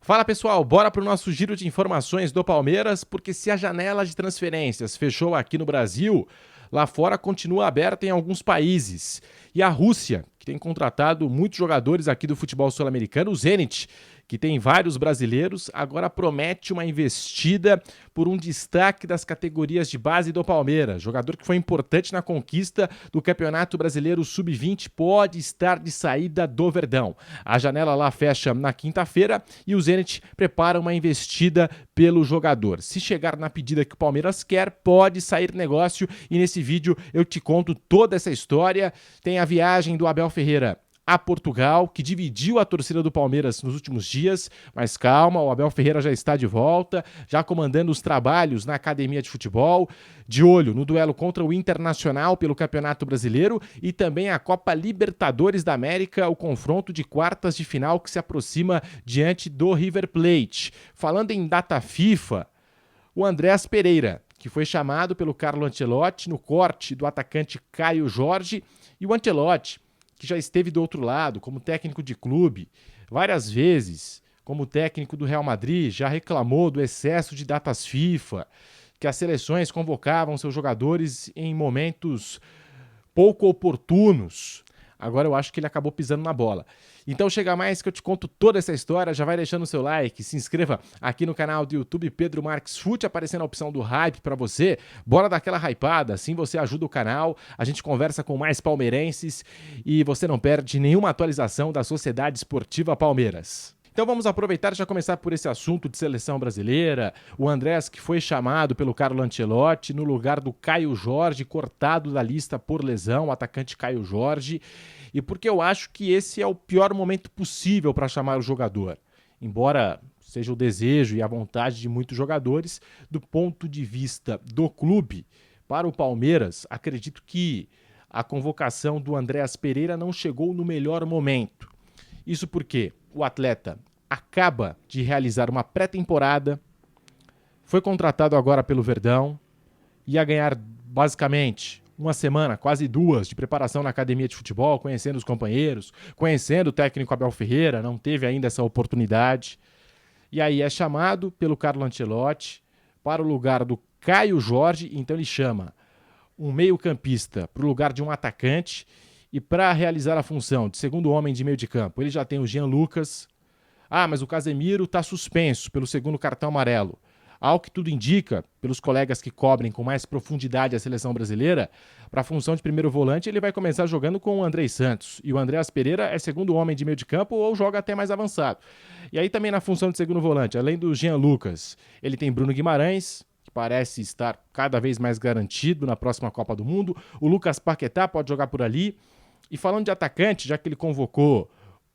Fala pessoal, bora para o nosso giro de informações do Palmeiras, porque se a janela de transferências fechou aqui no Brasil, lá fora continua aberta em alguns países. E a Rússia, que tem contratado muitos jogadores aqui do futebol sul-americano, o Zenit, que tem vários brasileiros, agora promete uma investida por um destaque das categorias de base do Palmeiras. Jogador que foi importante na conquista do Campeonato Brasileiro Sub-20 pode estar de saída do Verdão. A janela lá fecha na quinta-feira e o Zenit prepara uma investida pelo jogador. Se chegar na pedida que o Palmeiras quer, pode sair negócio e nesse vídeo eu te conto toda essa história. Tem a viagem do Abel Ferreira a Portugal, que dividiu a torcida do Palmeiras nos últimos dias, mas calma, o Abel Ferreira já está de volta, já comandando os trabalhos na academia de futebol, de olho no duelo contra o Internacional pelo Campeonato Brasileiro e também a Copa Libertadores da América, o confronto de quartas de final que se aproxima diante do River Plate. Falando em data FIFA, o Andréas Pereira, que foi chamado pelo Carlo Ancelotti no corte do atacante Caio Jorge, e o Ancelotti, que já esteve do outro lado, como técnico de clube, várias vezes, como técnico do Real Madrid, já reclamou do excesso de datas FIFA, que as seleções convocavam seus jogadores em momentos pouco oportunos. Agora eu acho que ele acabou pisando na bola. Então chega mais que eu te conto toda essa história, já vai deixando o seu like, se inscreva aqui no canal do YouTube Pedro Marques Fute, aparecendo a opção do hype pra você. Bora dar aquela hypada, assim você ajuda o canal, a gente conversa com mais palmeirenses e você não perde nenhuma atualização da Sociedade Esportiva Palmeiras. Então vamos aproveitar e já começar por esse assunto de seleção brasileira. O Andréas, que foi chamado pelo Carlo Ancelotti no lugar do Caio Jorge, cortado da lista por lesão, o atacante Caio Jorge. E porque eu acho que esse é o pior momento possível para chamar o jogador. Embora seja o desejo e a vontade de muitos jogadores, do ponto de vista do clube, para o Palmeiras, acredito que a convocação do Andréas Pereira não chegou no melhor momento. Isso porque o atleta acaba de realizar uma pré-temporada, foi contratado agora pelo Verdão, ia ganhar basicamente uma semana, quase duas, de preparação na academia de futebol, conhecendo os companheiros, conhecendo o técnico Abel Ferreira, não teve ainda essa oportunidade. E aí é chamado pelo Carlo Ancelotti para o lugar do Caio Jorge, então ele chama um meio-campista para o lugar de um atacante. E para realizar a função de segundo homem de meio de campo, ele já tem o Jean Lucas. Mas o Casemiro está suspenso pelo segundo cartão amarelo. Ao que tudo indica, pelos colegas que cobrem com mais profundidade a seleção brasileira, para a função de primeiro volante ele vai começar jogando com o Andrei Santos. E o Andréas Pereira é segundo homem de meio de campo ou joga até mais avançado. E aí também na função de segundo volante, além do Jean Lucas, ele tem Bruno Guimarães, que parece estar cada vez mais garantido na próxima Copa do Mundo. O Lucas Paquetá pode jogar por ali. E falando de atacante, já que ele convocou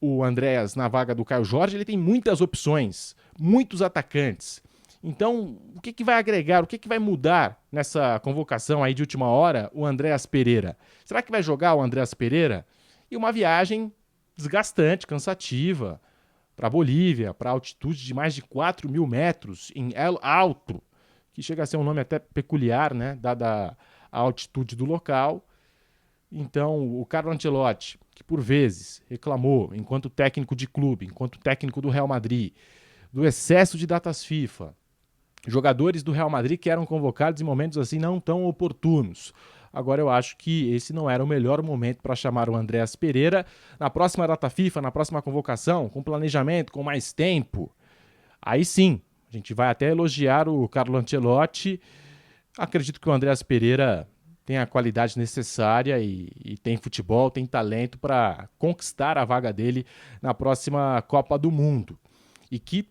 o Andréas na vaga do Caio Jorge, ele tem muitas opções, muitos atacantes. Então, o que vai agregar, o que vai mudar nessa convocação aí de última hora, o Andréas Pereira? Será que vai jogar o Andréas Pereira? E uma viagem desgastante, cansativa, para a Bolívia, para altitude de mais de 4.000 metros em El Alto, que chega a ser um nome até peculiar, né, dada a altitude do local. Então, o Carlo Ancelotti, que por vezes reclamou, enquanto técnico de clube, enquanto técnico do Real Madrid, do excesso de datas FIFA, jogadores do Real Madrid que eram convocados em momentos assim não tão oportunos. Agora eu acho que esse não era o melhor momento para chamar o Andréas Pereira. Na próxima data FIFA, na próxima convocação, com planejamento, com mais tempo, aí sim, a gente vai até elogiar o Carlo Ancelotti. Acredito que o Andréas Pereira tem a qualidade necessária e tem futebol, tem talento para conquistar a vaga dele na próxima Copa do Mundo. E que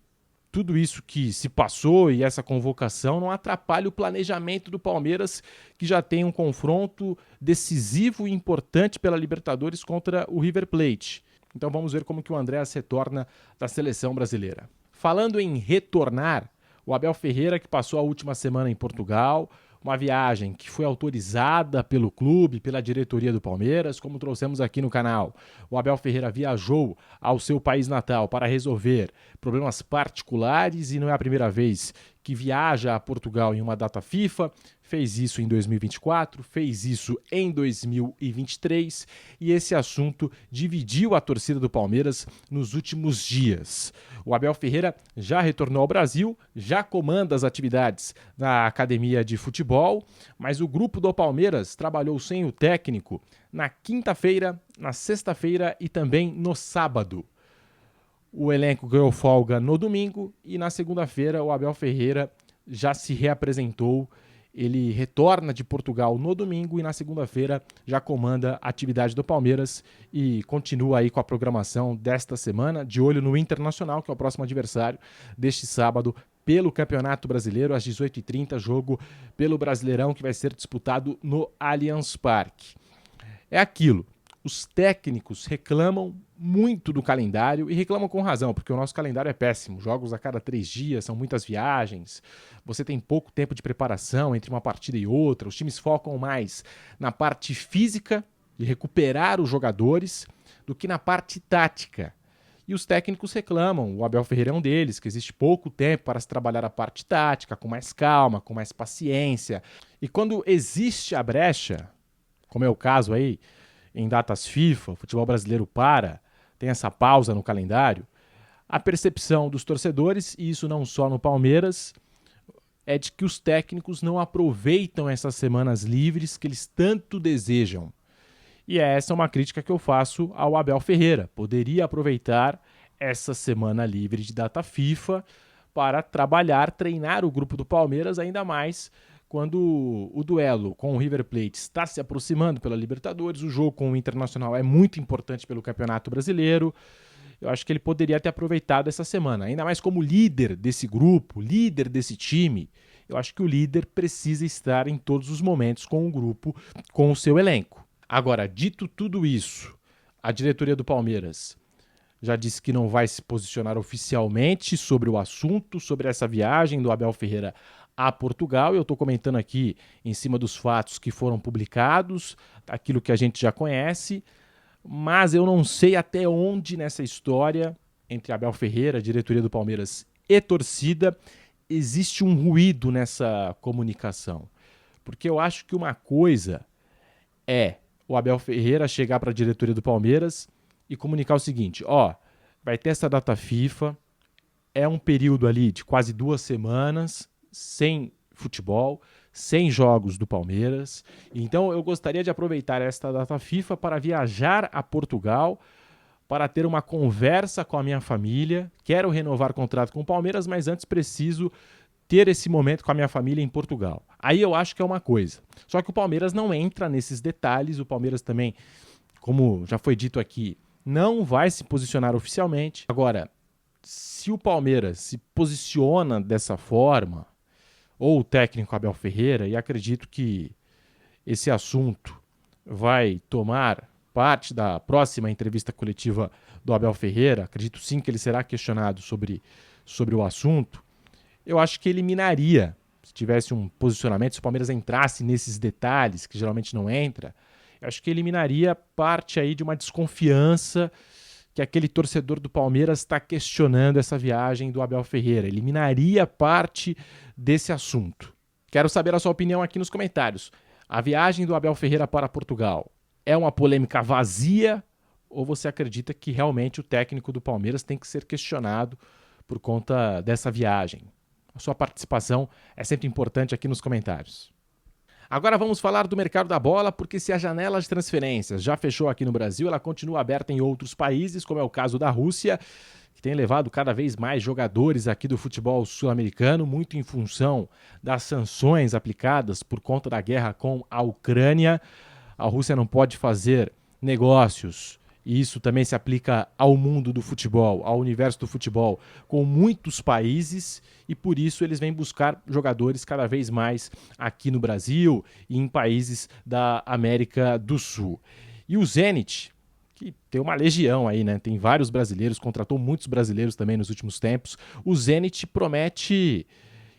tudo isso que se passou e essa convocação não atrapalhe o planejamento do Palmeiras, que já tem um confronto decisivo e importante pela Libertadores contra o River Plate. Então vamos ver como que o Andréas retorna da seleção brasileira. Falando em retornar, o Abel Ferreira, que passou a última semana em Portugal, uma viagem que foi autorizada pelo clube, pela diretoria do Palmeiras, como trouxemos aqui no canal. O Abel Ferreira viajou ao seu país natal para resolver problemas particulares e não é a primeira vez que viaja a Portugal em uma data FIFA, fez isso em 2024, fez isso em 2023 e esse assunto dividiu a torcida do Palmeiras nos últimos dias. O Abel Ferreira já retornou ao Brasil, já comanda as atividades na academia de futebol, mas o grupo do Palmeiras trabalhou sem o técnico na quinta-feira, na sexta-feira e também no sábado. O elenco ganhou folga no domingo e na segunda-feira o Abel Ferreira já se reapresentou. Ele retorna de Portugal no domingo e na segunda-feira já comanda a atividade do Palmeiras e continua aí com a programação desta semana, de olho no Internacional, que é o próximo adversário deste sábado pelo Campeonato Brasileiro, às 18h30, jogo pelo Brasileirão que vai ser disputado no Allianz Parque. É aquilo. Os técnicos reclamam muito do calendário e reclamam com razão, porque o nosso calendário é péssimo. Jogos a cada 3 dias, são muitas viagens, você tem pouco tempo de preparação entre uma partida e outra, os times focam mais na parte física, de recuperar os jogadores, do que na parte tática. E os técnicos reclamam, o Abel Ferreira é um deles, que existe pouco tempo para se trabalhar a parte tática, com mais calma, com mais paciência. E quando existe a brecha, como é o caso aí, em datas FIFA, o futebol brasileiro tem essa pausa no calendário, a percepção dos torcedores, e isso não só no Palmeiras, é de que os técnicos não aproveitam essas semanas livres que eles tanto desejam. E essa é uma crítica que eu faço ao Abel Ferreira. Poderia aproveitar essa semana livre de data FIFA para trabalhar, treinar o grupo do Palmeiras ainda mais quando o duelo com o River Plate está se aproximando pela Libertadores, o jogo com o Internacional é muito importante pelo Campeonato Brasileiro. Eu acho que ele poderia ter aproveitado essa semana, ainda mais como líder desse grupo, líder desse time. Eu acho que o líder precisa estar em todos os momentos com o grupo, com o seu elenco. Agora, dito tudo isso, a diretoria do Palmeiras já disse que não vai se posicionar oficialmente sobre o assunto, sobre essa viagem do Abel Ferreira a Portugal. Eu estou comentando aqui em cima dos fatos que foram publicados, aquilo que a gente já conhece, mas eu não sei até onde nessa história, entre Abel Ferreira, diretoria do Palmeiras e torcida, existe um ruído nessa comunicação. Porque eu acho que uma coisa é o Abel Ferreira chegar para a diretoria do Palmeiras e comunicar o seguinte: vai ter essa data FIFA, é um período ali de quase 2 semanas, sem futebol, sem jogos do Palmeiras. Então eu gostaria de aproveitar esta data FIFA para viajar a Portugal, para ter uma conversa com a minha família. Quero renovar contrato com o Palmeiras, mas antes preciso ter esse momento com a minha família em Portugal. Aí eu acho que é uma coisa. Só que o Palmeiras não entra nesses detalhes. O Palmeiras também, como já foi dito aqui, não vai se posicionar oficialmente. Agora, se o Palmeiras se posiciona dessa forma, ou o técnico Abel Ferreira, e acredito que esse assunto vai tomar parte da próxima entrevista coletiva do Abel Ferreira, acredito sim que ele será questionado sobre o assunto, eu acho que eliminaria, se tivesse um posicionamento, se o Palmeiras entrasse nesses detalhes, que geralmente não entra, eu acho que eliminaria parte aí de uma desconfiança que aquele torcedor do Palmeiras está questionando essa viagem do Abel Ferreira. Eliminaria parte desse assunto. Quero saber a sua opinião aqui nos comentários. A viagem do Abel Ferreira para Portugal é uma polêmica vazia ou você acredita que realmente o técnico do Palmeiras tem que ser questionado por conta dessa viagem? A sua participação é sempre importante aqui nos comentários. Agora vamos falar do mercado da bola, porque se a janela de transferências já fechou aqui no Brasil, ela continua aberta em outros países, como é o caso da Rússia, que tem levado cada vez mais jogadores aqui do futebol sul-americano, muito em função das sanções aplicadas por conta da guerra com a Ucrânia. A Rússia não pode fazer negócios, e isso também se aplica ao mundo do futebol, ao universo do futebol, com muitos países, e por isso eles vêm buscar jogadores cada vez mais aqui no Brasil e em países da América do Sul. E o Zenit, que tem uma legião aí, né? Tem vários brasileiros, contratou muitos brasileiros também nos últimos tempos. O Zenit promete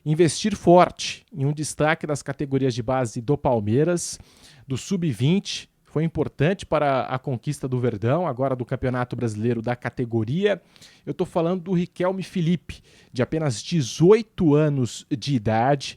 investir forte em um destaque das categorias de base do Palmeiras, do Sub-20, foi importante para a conquista do Verdão, agora do Campeonato Brasileiro da categoria. Eu estou falando do Riquelme Felipe, de apenas 18 anos de idade,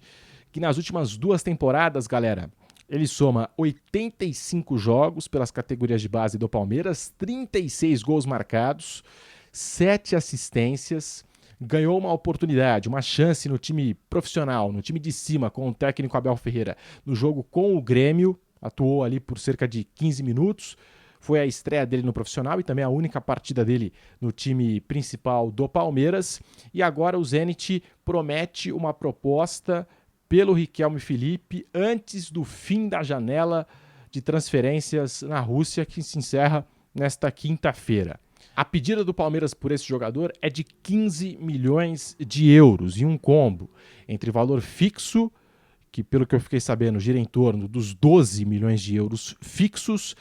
que nas últimas 2 temporadas, galera, ele soma 85 jogos pelas categorias de base do Palmeiras, 36 gols marcados, 7 assistências, ganhou uma oportunidade, uma chance no time profissional, no time de cima, com o técnico Abel Ferreira, no jogo com o Grêmio, atuou ali por cerca de 15 minutos, foi a estreia dele no profissional e também a única partida dele no time principal do Palmeiras, e agora o Zenit promete uma proposta pelo Riquelme Felipe antes do fim da janela de transferências na Rússia, que se encerra nesta quinta-feira. A pedida do Palmeiras por esse jogador é de 15 milhões de euros em um combo, entre valor fixo, que pelo que eu fiquei sabendo gira em torno dos 12 milhões de euros fixos,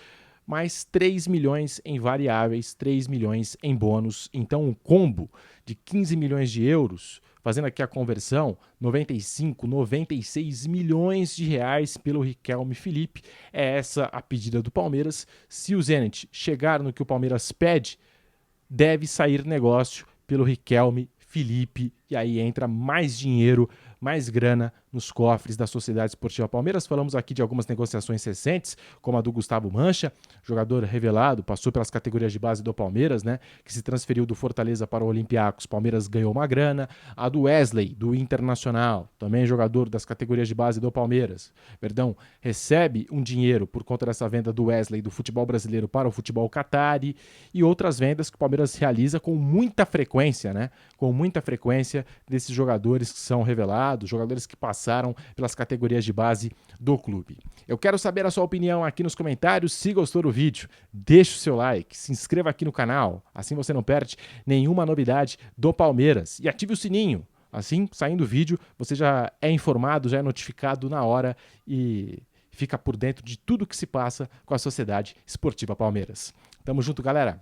mais 3 milhões em variáveis, 3 milhões em bônus. Então um combo de 15 milhões de euros, fazendo aqui a conversão, 95, 96 milhões de reais pelo Riquelme Felipe. É essa a pedida do Palmeiras. Se o Zenit chegar no que o Palmeiras pede, deve sair negócio pelo Riquelme Felipe, e aí entra mais dinheiro, mais grana nos cofres da Sociedade Esportiva Palmeiras. Falamos aqui de algumas negociações recentes, como a do Gustavo Mancha, jogador revelado, passou pelas categorias de base do Palmeiras, né, que se transferiu do Fortaleza para o Olympiacos. Palmeiras ganhou uma grana. A do Wesley, do Internacional, também jogador das categorias de base do Palmeiras. Verdão recebe um dinheiro por conta dessa venda do Wesley do futebol brasileiro para o futebol catari, e outras vendas que o Palmeiras realiza com muita frequência, né, com muita frequência desses jogadores que são revelados, jogadores que passaram pelas categorias de base do clube. Eu quero saber a sua opinião aqui nos comentários. Se gostou do vídeo, deixe o seu like, se inscreva aqui no canal, assim você não perde nenhuma novidade do Palmeiras, e ative o sininho. Assim, saindo o vídeo, você já é informado, já é notificado na hora e fica por dentro de tudo que se passa com a Sociedade Esportiva Palmeiras. Tamo junto, galera!